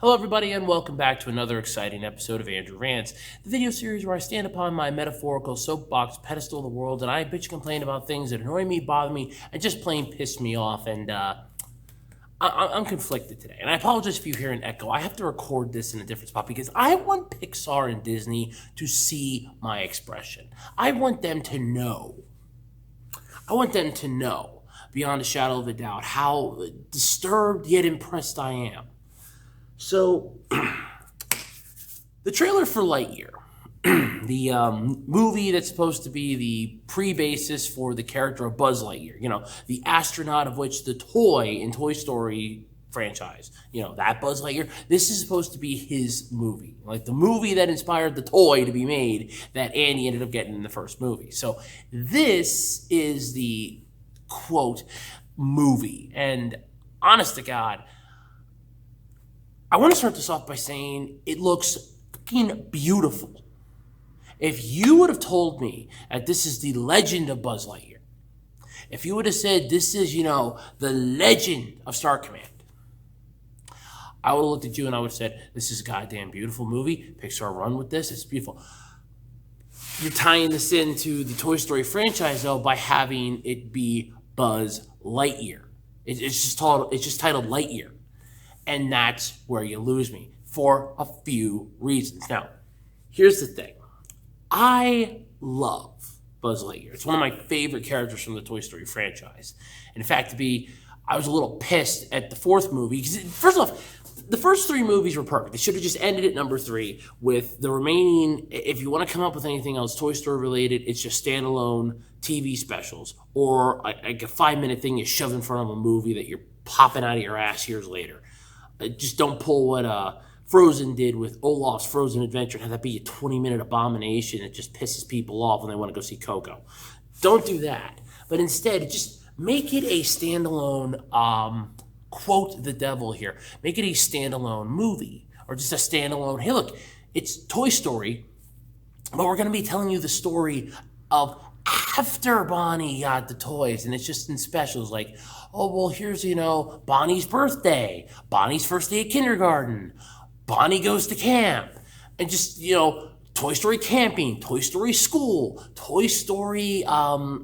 Hello everybody and welcome back to another exciting episode of Andrew Rants, the video series where I stand upon my metaphorical soapbox pedestal of the world and I bitch and complain about things that annoy me, bother me, and just plain piss me off. And I'm conflicted today. And I apologize if you hear an echo. I have to record this in a different spot because I want Pixar and Disney to see my expression. I want them to know. Beyond a shadow of a doubt how disturbed yet impressed I am. So, the trailer for LightYear, the movie that's supposed to be the pre-basis for the character of Buzz Lightyear, the astronaut of which the toy in Toy Story franchise, that Buzz Lightyear, this is supposed to be his movie, like the movie that inspired the toy to be made that Andy ended up getting in the first movie. So, this is the, quote, movie, and honest to God, I want to start this off by saying it looks fucking beautiful. If you would have told me that this is the legend of Buzz Lightyear, if you would have said this is, the legend of Star Command, I would have looked at you and I would have said, this is a goddamn beautiful movie. Pixar run with this. It's beautiful. You're tying this into the Toy Story franchise, though, by having it be Buzz Lightyear. It's just titled LightYear. And that's where you lose me for a few reasons. Now, here's the thing. I love Buzz Lightyear. It's one of my favorite characters from the Toy Story franchise. And in fact, I was a little pissed at the fourth movie. Because first off, the first three movies were perfect. They should have just ended at number 3 with the remaining, if you want to come up with anything else Toy Story related, it's just standalone TV specials. Or like a 5-minute thing you shove in front of a movie that you're popping out of your ass years later. Just don't pull what Frozen did with Olaf's Frozen Adventure and have that be a 20-minute abomination that just pisses people off when they want to go see Coco. Don't do that. But instead, just make it a standalone, quote the devil here, make it a standalone movie. Or just a standalone, hey look, it's Toy Story, but we're going to be telling you the story of after Bonnie got the toys, and it's just in specials like, oh, well, here's, Bonnie's birthday, Bonnie's first day at kindergarten, Bonnie goes to camp, and just, Toy Story camping, Toy Story school, Toy Story, I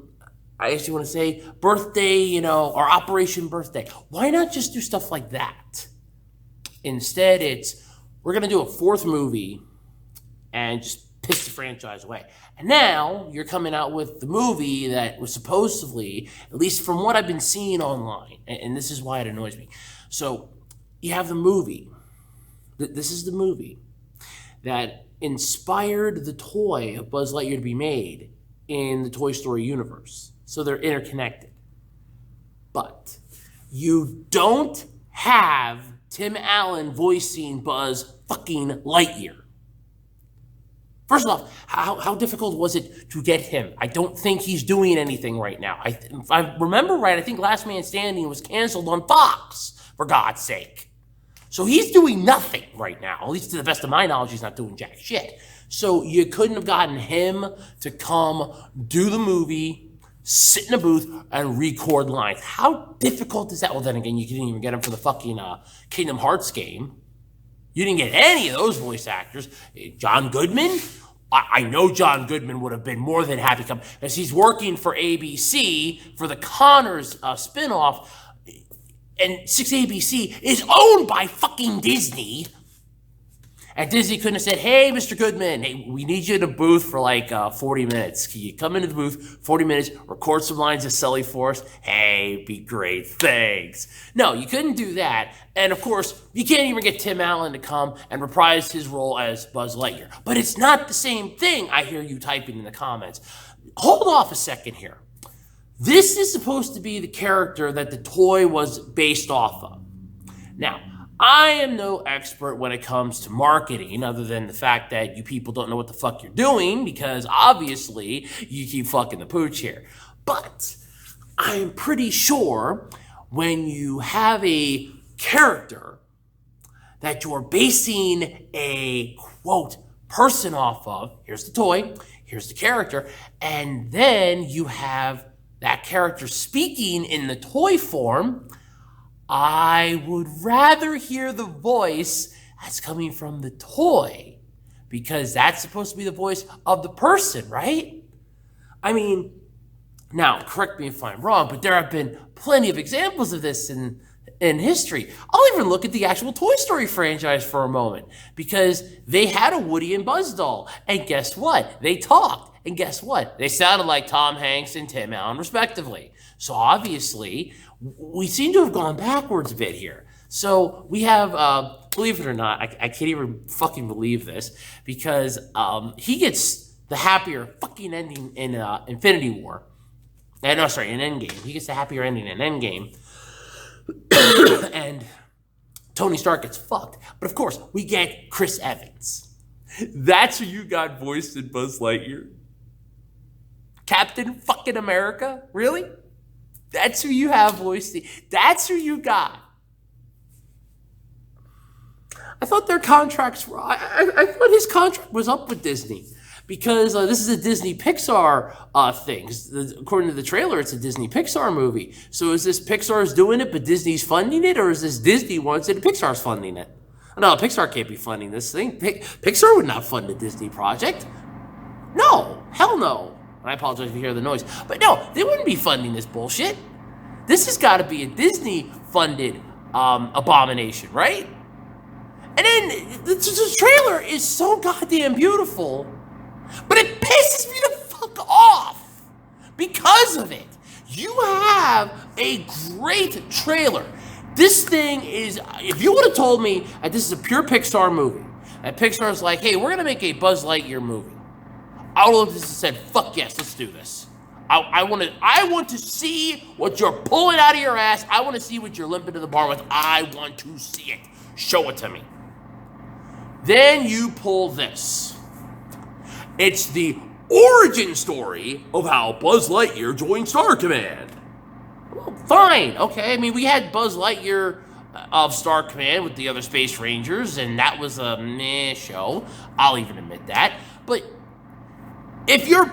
actually want to say birthday, or Operation Birthday. Why not just do stuff like that? Instead, we're going to do a fourth movie and just piss the franchise away. And now you're coming out with the movie that was supposedly, at least from what I've been seeing online, and this is why it annoys me. So you have the movie. This is the movie that inspired the toy of Buzz Lightyear to be made in the Toy Story universe. So they're interconnected. But you don't have Tim Allen voicing Buzz fucking Lightyear. First off, how difficult was it to get him? I don't think he's doing anything right now. If I remember right, I think Last Man Standing was canceled on Fox, for God's sake. So he's doing nothing right now. At least to the best of my knowledge, he's not doing jack shit. So you couldn't have gotten him to come do the movie, sit in a booth, and record lines. How difficult is that? Well, then again, you didn't even get him for the fucking Kingdom Hearts game. You didn't get any of those voice actors. John Goodman? I know John Goodman would have been more than happy to come, as he's working for ABC for the Connors spinoff, and 6ABC is owned by fucking Disney. And Disney couldn't have said, hey, Mr. Goodman, hey, we need you in a booth for like 40 minutes. Can you come into the booth, 40 minutes, record some lines of Sully for us? Hey, be great, thanks. No, you couldn't do that. And of course, you can't even get Tim Allen to come and reprise his role as Buzz Lightyear. But it's not the same thing, I hear you typing in the comments. Hold off a second here. This is supposed to be the character that the toy was based off of. Now, I am no expert when it comes to marketing, other than the fact that you people don't know what the fuck you're doing, because obviously you keep fucking the pooch here. But I'm pretty sure when you have a character that you're basing a, quote, person off of, here's the toy, here's the character, and then you have that character speaking in the toy form, I would rather hear the voice That's coming from the toy, because that's supposed to be the voice of the person, right? I mean, now, correct me if I'm wrong, but there have been plenty of examples of this in history. I'll even look at the actual Toy Story franchise for a moment, because they had a Woody and Buzz doll, and guess what? They talked, and guess what? They sounded like Tom Hanks and Tim Allen, respectively. So obviously, we seem to have gone backwards a bit here. So we have, believe it or not, I can't even fucking believe this, because he gets the happier fucking ending in Infinity War. In Endgame. He gets the happier ending in Endgame. And Tony Stark gets fucked. But of course, we get Chris Evans. That's who you got voiced in Buzz Lightyear? Captain fucking America? Really? That's who you have voiced. That's who you got. I thought their contracts were... I thought his contract was up with Disney. Because this is a Disney Pixar thing. According to the trailer, it's a Disney Pixar movie. So is this Pixar's doing it, but Disney's funding it? Or is this Disney wants it and Pixar's funding it? No, Pixar can't be funding this thing. Pixar would not fund a Disney project. No, hell no. I apologize if you hear the noise. But no, they wouldn't be funding this bullshit. This has got to be a Disney-funded abomination, right? And then the trailer is so goddamn beautiful. But it pisses me the fuck off because of it. You have a great trailer. This thing is, if you would have told me that this is a pure Pixar movie, that Pixar's like, hey, we're going to make a Buzz Lightyear movie, I would have looked at this and said, fuck yes, let's do this. I want to see what you're pulling out of your ass. I want to see what you're limping to the bar with. I want to see it. Show it to me. Then you pull this. It's the origin story of how Buzz Lightyear joined Star Command. Well, fine, okay. I mean, we had Buzz Lightyear of Star Command with the other Space Rangers, and that was a meh show. I'll even admit that. But if you're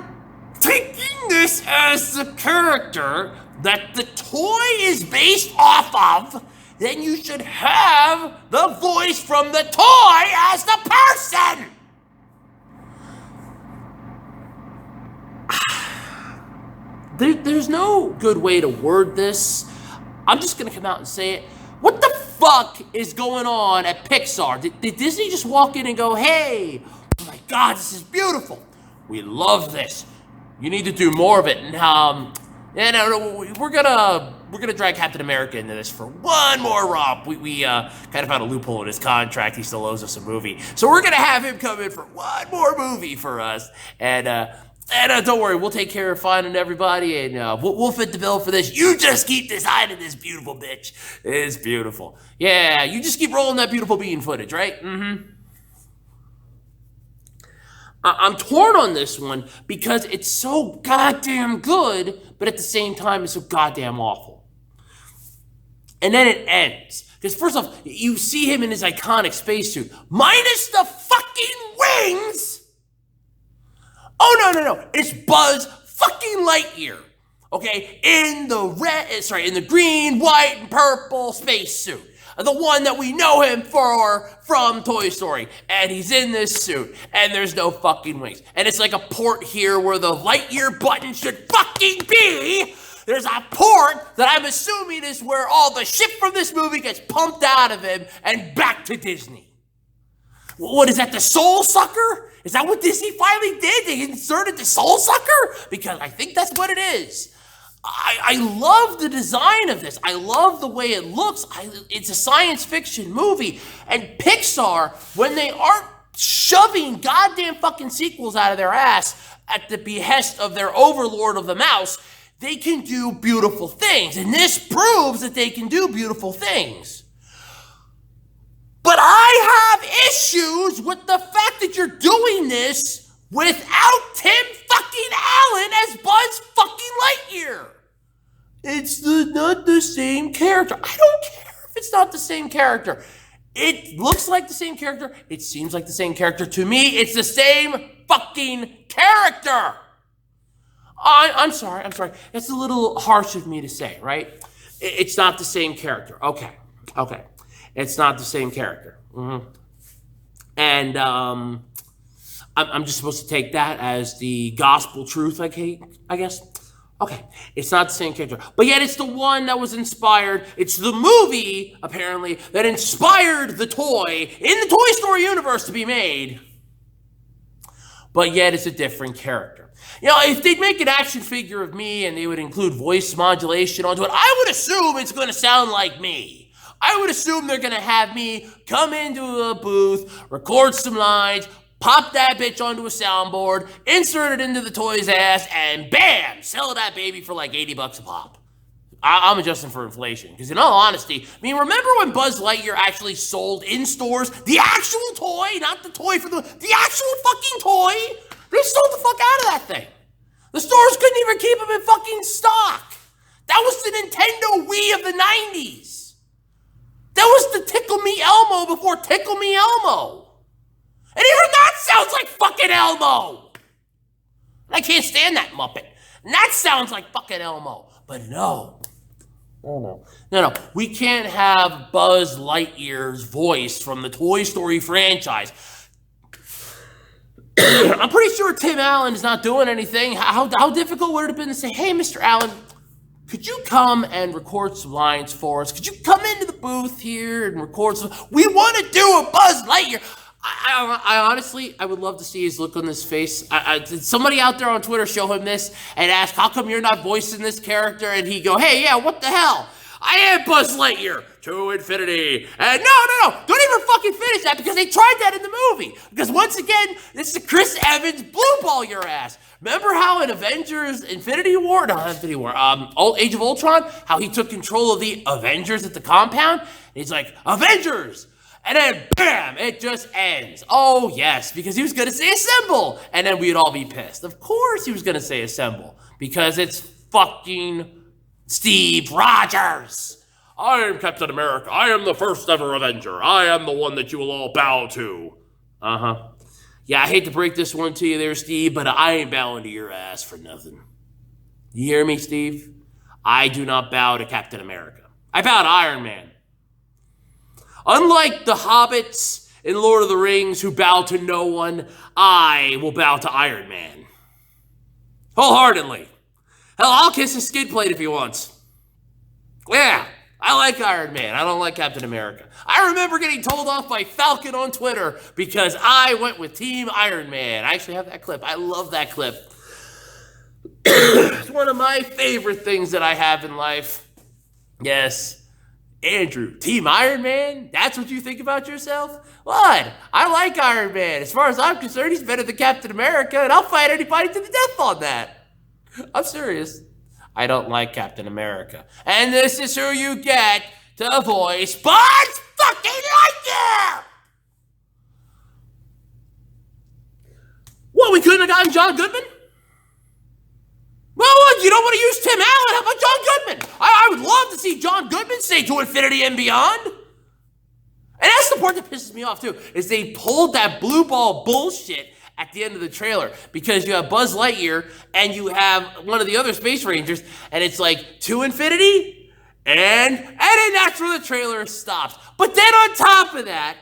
taking this as the character that the toy is based off of, then you should have the voice from the toy as the person! There's no good way to word this. I'm just going to come out and say it. What the fuck is going on at Pixar? Did Disney just walk in and go, hey, oh my God, this is beautiful. We love this. You need to do more of it. And we're gonna drag Captain America into this for one more romp. We kind of found a loophole in his contract. He still owes us a movie, so we're gonna have him come in for one more movie for us. And don't worry, we'll take care of finding everybody, and we'll fit the bill for this. You just keep designing this beautiful bitch. It's beautiful. Yeah, you just keep rolling that beautiful bean footage, right? Mm-hmm. I'm torn on this one because it's so goddamn good, but at the same time, it's so goddamn awful. And then it ends. Because first off, you see him in his iconic spacesuit, minus the fucking wings. Oh, no. It's Buzz fucking Lightyear. Okay? In the green, white, and purple spacesuit. The one that we know him from Toy Story. And he's in this suit. And there's no fucking wings. And it's like a port here where the Lightyear button should fucking be. There's a port that I'm assuming is where all the shit from this movie gets pumped out of him and back to Disney. What is that, the Soul Sucker? Is that what Disney finally did? They inserted the Soul Sucker? Because I think that's what it is. I love the design of this. I love the way it looks. It's a science fiction movie. And Pixar, when they aren't shoving goddamn fucking sequels out of their ass at the behest of their overlord of the mouse, they can do beautiful things. And this proves that they can do beautiful things. But I have issues with the fact that you're doing this without Tim fucking Allen as Buzz fucking Lightyear. It's not the same character. I don't care if it's not the same character. It looks like the same character. It seems like the same character. To me, it's the same fucking character. I'm sorry. That's a little harsh of me to say, right? It's not the same character. Okay. It's not the same character. And I'm just supposed to take that as the gospel truth, I guess. Okay, it's not the same character. But yet it's the one that was inspired. It's the movie, apparently, that inspired the toy in the Toy Story universe to be made. But yet it's a different character. You know, if they'd make an action figure of me and they would include voice modulation onto it, I would assume it's going to sound like me. I would assume they're going to have me come into a booth, record some lines, pop that bitch onto a soundboard, insert it into the toy's ass, and bam! Sell that baby for like $80 a pop. I'm adjusting for inflation. Because in all honesty, I mean, remember when Buzz Lightyear actually sold in stores the actual toy? Not the toy for the actual fucking toy? They sold the fuck out of that thing. The stores couldn't even keep them in fucking stock. That was the Nintendo Wii of the 90s. That was the Tickle Me Elmo before Tickle Me Elmo. And even that sounds like fucking Elmo. I can't stand that Muppet. And that sounds like fucking Elmo. But no. No. We can't have Buzz Lightyear's voice from the Toy Story franchise. I'm pretty sure Tim Allen is not doing anything. How difficult would it have been to say, hey, Mr. Allen, could you come and record some lines for us? Could you come into the booth here and record some? We want to do a Buzz Lightyear. I honestly, I would love to see his look on his face. Did somebody out there on Twitter show him this and ask, how come you're not voicing this character? And he go, hey, yeah, what the hell? I am Buzz Lightyear to infinity. And no, don't even fucking finish that because they tried that in the movie. Because once again, this is Chris Evans blue ball your ass. Remember how in Avengers Age of Ultron, how he took control of the Avengers at the compound? And he's like, Avengers! And then, bam, it just ends. Oh, yes, because he was going to say assemble. And then we'd all be pissed. Of course he was going to say assemble. Because it's fucking Steve Rogers. I am Captain America. I am the first ever Avenger. I am the one that you will all bow to. Uh-huh. Yeah, I hate to break this one to you there, Steve, but I ain't bowing to your ass for nothing. You hear me, Steve? I do not bow to Captain America. I bow to Iron Man. Unlike the hobbits in Lord of the Rings who bow to no one, I will bow to Iron Man. Wholeheartedly. Hell, I'll kiss his skid plate if he wants. Yeah, I like Iron Man. I don't like Captain America. I remember getting told off by Falcon on Twitter because I went with Team Iron Man. I actually have that clip. I love that clip. It's one of my favorite things that I have in life. Yes. Andrew, Team Iron Man? That's what you think about yourself? What? I like Iron Man. As far as I'm concerned, he's better than Captain America, and I'll fight anybody to the death on that. I'm serious. I don't like Captain America. And this is who you get to voice Buzz fucking Lightyear! What, we couldn't have gotten John Goodman? Well, you don't want to use Tim Allen. How about John Goodman? I would love to see John Goodman say to infinity and beyond. And that's the part that pisses me off, too, is they pulled that blue ball bullshit at the end of the trailer because you have Buzz Lightyear and you have one of the other Space Rangers, and it's like, to infinity, and then that's where the trailer stops. But then on top of that,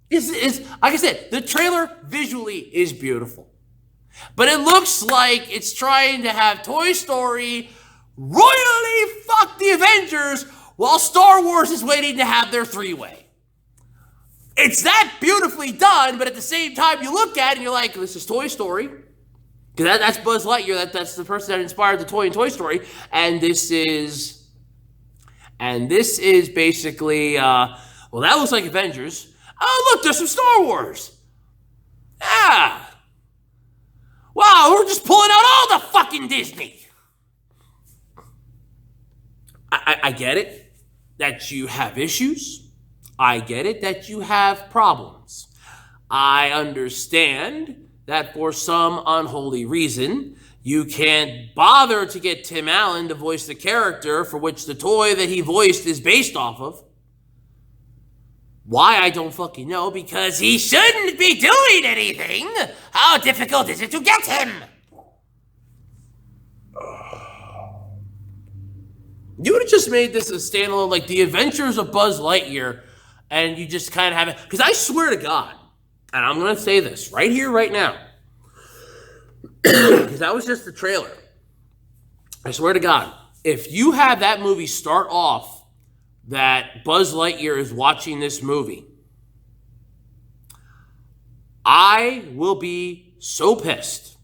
is like I said, the trailer visually is beautiful. But it looks like it's trying to have Toy Story royally fuck the Avengers while Star Wars is waiting to have their three-way. It's that beautifully done, but at the same time you look at it and you're like, this is Toy Story. Because that's Buzz Lightyear, that's the person that inspired the toy in Toy Story. And this is basically, well, that looks like Avengers. Oh, look, there's some Star Wars. Ah. Wow, we're just pulling out all the fucking Disney. I get it that you have issues. I get it that you have problems. I understand that for some unholy reason, you can't bother to get Tim Allen to voice the character for which the toy that he voiced is based off of. Why, I don't fucking know, because he shouldn't be doing anything. How difficult is it to get him? You would have just made this a standalone, like The Adventures of Buzz Lightyear, and you just kind of have it. Because I swear to God, And I'm going to say this right here, right now, because that was just the trailer. I swear to God, if you have that movie start off that Buzz Lightyear is watching this movie, I will be so pissed,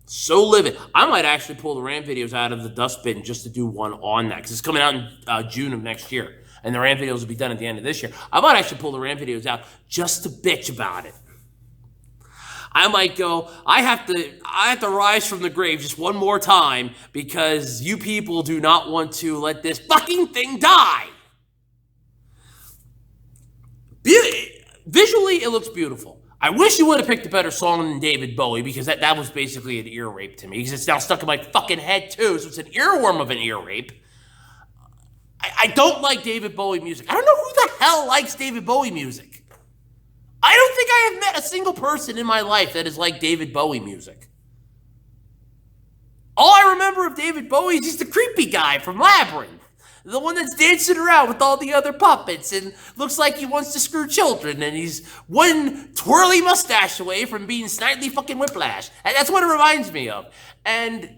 so livid. I might actually pull the Rant videos out of the dustbin just to do one on that, because it's coming out in June of next year, and the Rant videos will be done at the end of this year. I might actually pull the Rant videos out just to bitch about it. I might go, I have to rise from the grave just one more time because you people do not want to let this fucking thing die. Visually, it looks beautiful. I wish you would have picked a better song than David Bowie, because that was basically an ear rape to me, because it's now stuck in my fucking head too, so it's an earworm of an ear rape. I don't like David Bowie music. I don't know who the hell likes David Bowie music. I don't think I have met a single person in my life that is like David Bowie music. All I remember of David Bowie is he's the creepy guy from Labyrinth. The one that's dancing around with all the other puppets and looks like he wants to screw children, and he's one twirly mustache away from being Snidely fucking Whiplash. And that's what it reminds me of. And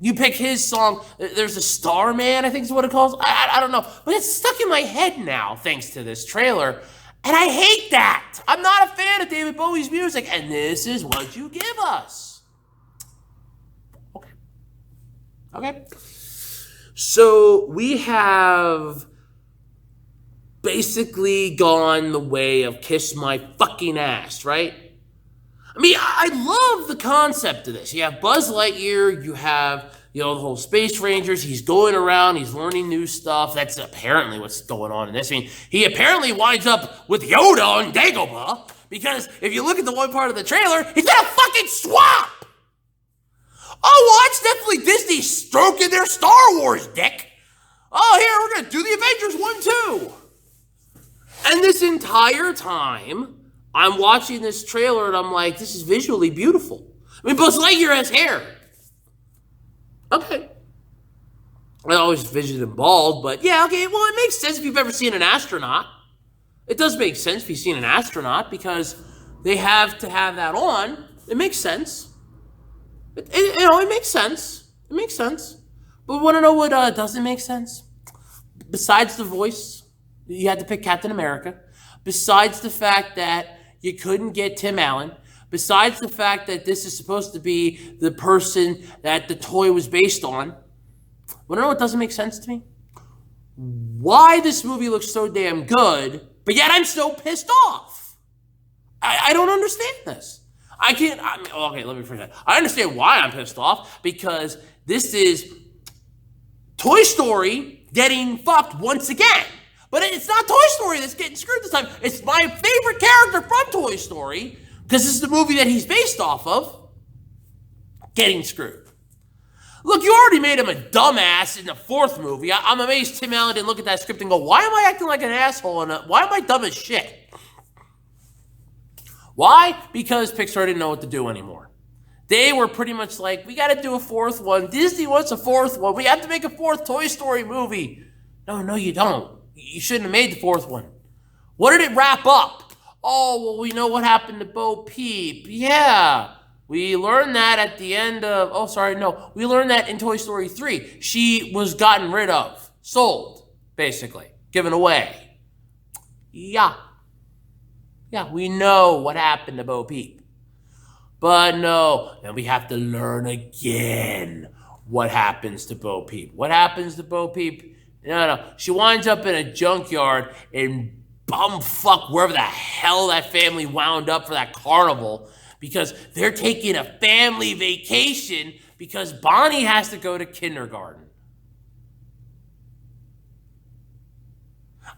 you pick his song, there's a Starman, I think is what it calls. I don't know. But it's stuck in my head now thanks to this trailer. And I hate that. I'm not a fan of David Bowie's music, and this is what you give us. Okay. So we have basically gone the way of Kiss My Fucking Ass, right? I mean, I love the concept of this. You have Buzz Lightyear, you have, the whole Space Rangers. He's going around, he's learning new stuff. That's apparently what's going on in this. I mean, he apparently winds up with Yoda on Dagobah, because if you look at the one part of the trailer, he's got a fucking swap! Oh, well, that's definitely Disney stroking their Star Wars dick. Oh, here, we're going to do the Avengers 1, too. And this entire time, I'm watching this trailer and I'm like, this is visually beautiful. I mean, Buzz Lightyear has hair. Okay. I always vision him bald, but yeah, okay, well, it makes sense if you've ever seen an astronaut. It does make sense if you've seen an astronaut, because they have to have that on. It makes sense. It makes sense. It makes sense. But want to know what doesn't make sense? Besides the voice, you had to pick Captain America. Besides the fact that you couldn't get Tim Allen. Besides the fact that this is supposed to be the person that the toy was based on. Want to know what doesn't make sense to me? Why this movie looks so damn good, but yet I'm so pissed off. I don't understand this. Okay, let me finish that. I understand why I'm pissed off, because this is Toy Story getting fucked once again. But it's not Toy Story that's getting screwed this time. It's my favorite character from Toy Story, because this is the movie that he's based off of, getting screwed. Look, you already made him a dumbass in the fourth movie. I'm amazed Tim Allen didn't look at that script and go, why am I acting like an asshole? And why am I dumb as shit? Why? Because Pixar didn't know what to do anymore. They were pretty much like, we got to do a fourth one. Disney wants a fourth one. We have to make a fourth Toy Story movie. No, you don't. You shouldn't have made the fourth one. What did it wrap up? Oh, well, we know what happened to Bo Peep. Yeah. We learned that at the end of... we learned that in Toy Story 3. She was gotten rid of. Sold, basically. Given away. Yeah. Yeah, we know what happened to Bo Peep. But no, then we have to learn again what happens to Bo Peep. What happens to Bo Peep? No. She winds up in a junkyard in bumfuck wherever the hell that family wound up for that carnival, because they're taking a family vacation because Bonnie has to go to kindergarten.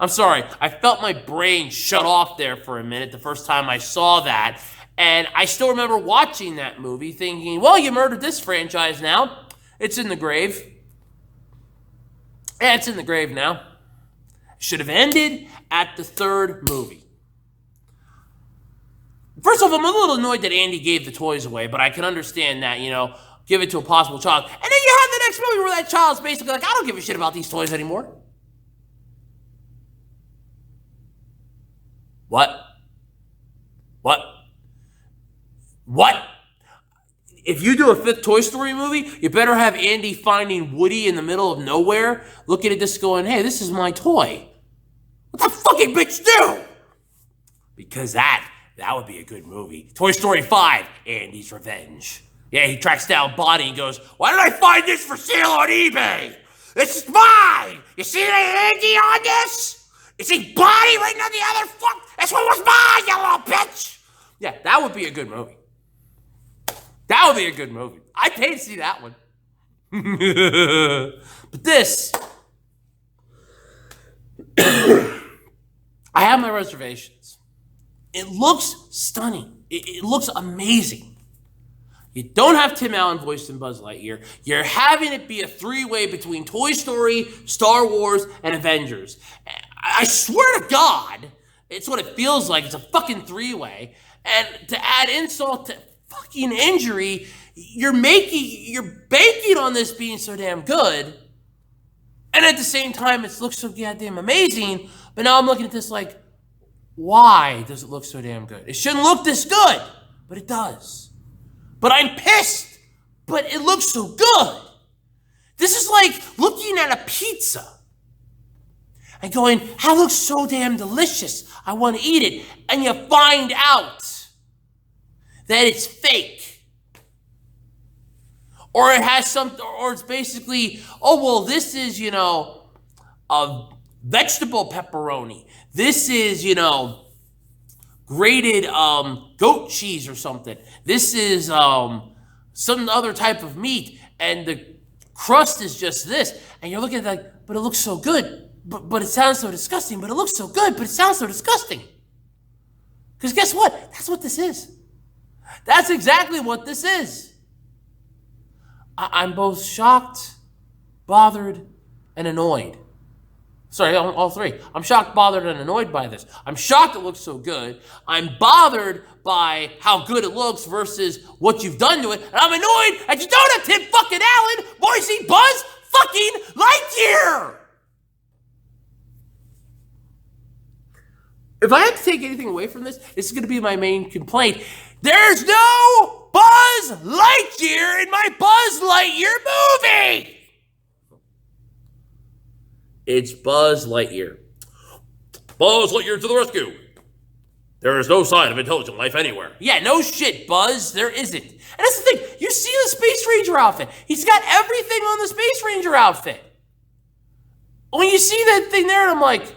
I'm sorry, I felt my brain shut off there for a minute the first time I saw that, and I still remember watching that movie thinking, well, you murdered this franchise now. It's in the grave. Yeah, it's in the grave now. Should have ended at the third movie. First off, I'm a little annoyed that Andy gave the toys away, but I can understand that, give it to a possible child. And then you have the next movie where that child's basically like, I don't give a shit about these toys anymore. What? What? What? If you do a fifth Toy Story movie, you better have Andy finding Woody in the middle of nowhere, looking at this going, hey, this is my toy. What the fucking bitch do? Because that would be a good movie. Toy Story 5, Andy's Revenge. Yeah, he tracks down Bonnie and goes, why did I find this for sale on eBay? This is mine! You see the Andy on this? You see Bonnie right on the other fuck? This one was mine, you little bitch! Yeah, that would be a good movie. That would be a good movie. I'd pay to see that one. But this, I have my reservations. It looks stunning. It looks amazing. You don't have Tim Allen voiced in Buzz Lightyear. You're having it be a three-way between Toy Story, Star Wars, and Avengers. I swear to God, it's what it feels like. It's a fucking three-way. And to add insult to fucking injury, you're banking on this being so damn good, and at the same time it looks so goddamn amazing. But now I'm looking at this like, why does it look so damn good? It shouldn't look this good, but it does. But I'm pissed, but it looks so good. This is like looking at a pizza and going, that looks so damn delicious, I want to eat it, and you find out that it's fake. Or it has or it's basically, oh, well, this is, a vegetable pepperoni. This is, grated goat cheese or something. This is some other type of meat, and the crust is just this. And you're looking at it like, but it looks so good, but it sounds so disgusting, but it looks so good, but it sounds so disgusting. Because guess what? That's what this is. That's exactly what this is. I'm both shocked, bothered, and annoyed. Sorry, all three. I'm shocked, bothered, and annoyed by this. I'm shocked it looks so good. I'm bothered by how good it looks versus what you've done to it. And I'm annoyed that you don't have Tim fucking Allen voicing Buzz fucking Lightyear. If I have to take anything away from this is going to be my main complaint. There's no Buzz Lightyear in my Buzz Lightyear movie! It's Buzz Lightyear. Buzz Lightyear to the rescue. There is no sign of intelligent life anywhere. Yeah, no shit, Buzz. There isn't. And that's the thing. You see the Space Ranger outfit. He's got everything on the Space Ranger outfit. When you see that thing there, I'm like,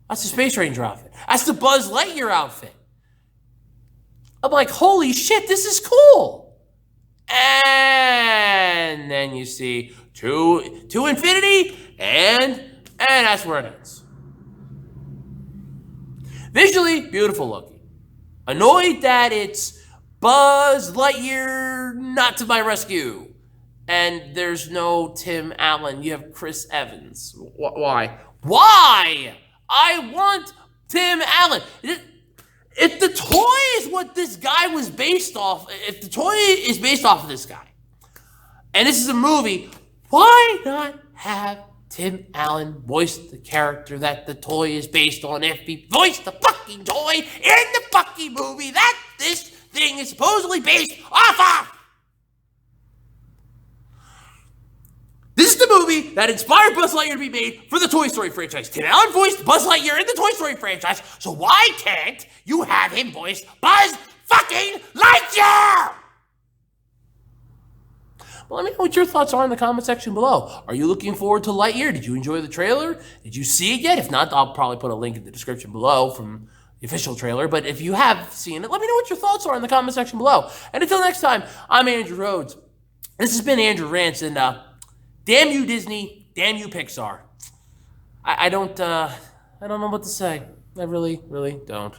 that's the Space Ranger outfit. That's the Buzz Lightyear outfit. I'm like, holy shit, this is cool. And then you see to infinity, and that's where it ends. Visually, beautiful looking. Annoyed that it's Buzz Lightyear not to my rescue. And there's no Tim Allen. You have Chris Evans. Why? Why? I want Tim Allen. If the toy is what this guy was based off, if the toy is based off of this guy, and this is a movie, why not have Tim Allen voice the character that the toy is based on if he voiced the fucking toy in the fucking movie that this thing is supposedly based off of? This is the movie that inspired Buzz Lightyear to be made for the Toy Story franchise. Tim Allen voiced Buzz Lightyear in the Toy Story franchise, so why can't you have him voice Buzz fucking Lightyear? Well, let me know what your thoughts are in the comment section below. Are you looking forward to Lightyear? Did you enjoy the trailer? Did you see it yet? If not, I'll probably put a link in the description below from the official trailer. But if you have seen it, let me know what your thoughts are in the comment section below. And until next time, I'm Andrew Rhodes. This has been Andrew Rants, and damn you, Disney. Damn you, Pixar. I don't know what to say. I really, really don't.